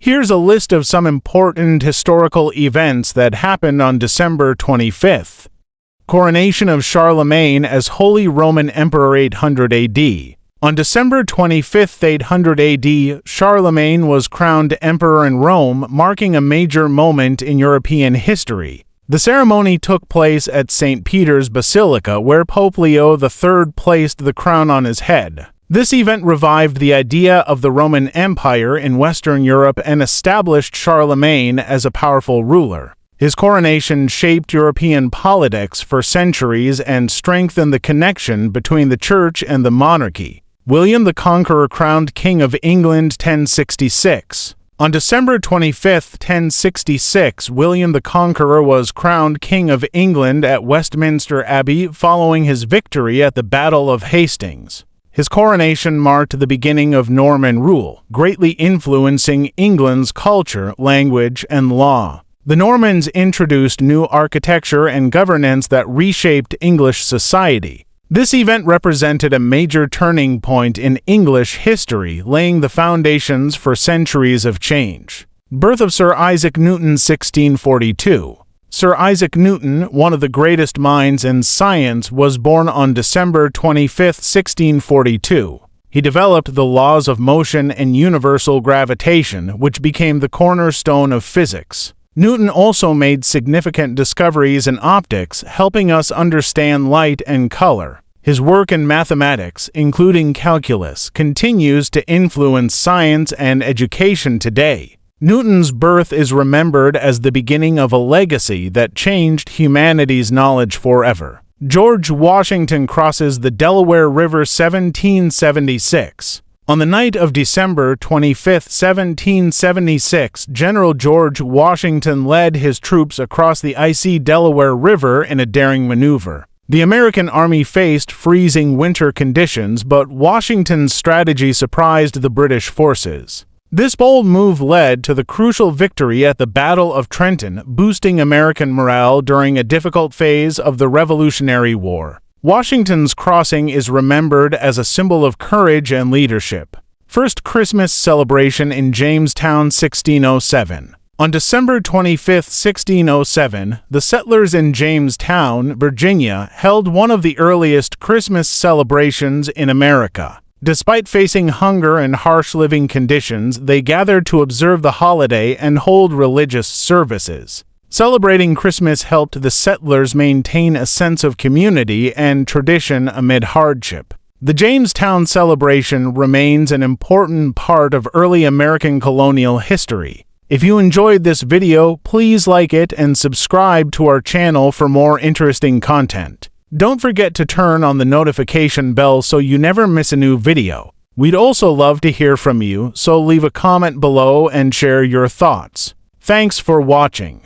Here's a list of some important historical events that happened on December 25th. Coronation of Charlemagne as Holy Roman Emperor 800 AD. On December 25, 800 AD, Charlemagne was crowned emperor in Rome, marking a major moment in European history. The ceremony took place at St. Peter's Basilica, where Pope Leo III placed the crown on his head. This event revived the idea of the Roman Empire in Western Europe and established Charlemagne as a powerful ruler. His coronation shaped European politics for centuries and strengthened the connection between the Church and the monarchy. William the Conqueror crowned King of England 1066. On December 25, 1066, William the Conqueror was crowned King of England at Westminster Abbey following his victory at the Battle of Hastings. His coronation marked the beginning of Norman rule, greatly influencing England's culture, language, and law. The Normans introduced new architecture and governance that reshaped English society. This event represented a major turning point in English history, laying the foundations for centuries of change. Birth of Sir Isaac Newton 1642. Sir Isaac Newton, one of the greatest minds in science, was born on December 25, 1642. He developed the laws of motion and universal gravitation, which became the cornerstone of physics. Newton also made significant discoveries in optics, helping us understand light and color. His work in mathematics, including calculus, continues to influence science and education today. Newton's birth is remembered as the beginning of a legacy that changed humanity's knowledge forever. George Washington crosses the Delaware River 1776. On the night of December 25, 1776, General George Washington led his troops across the icy Delaware River in a daring maneuver. The American army faced freezing winter conditions, but Washington's strategy surprised the British forces. This bold move led to the crucial victory at the Battle of Trenton, boosting American morale during a difficult phase of the Revolutionary War. Washington's crossing is remembered as a symbol of courage and leadership. First Christmas celebration in Jamestown 1607. On December 25, 1607, the settlers in Jamestown, Virginia, held one of the earliest Christmas celebrations in America. Despite facing hunger and harsh living conditions, they gathered to observe the holiday and hold religious services. Celebrating Christmas helped the settlers maintain a sense of community and tradition amid hardship. The Jamestown celebration remains an important part of early American colonial history. If you enjoyed this video, please like it and subscribe to our channel for more interesting content. Don't forget to turn on the notification bell so you never miss a new video. We'd also love to hear from you, so leave a comment below and share your thoughts. Thanks for watching.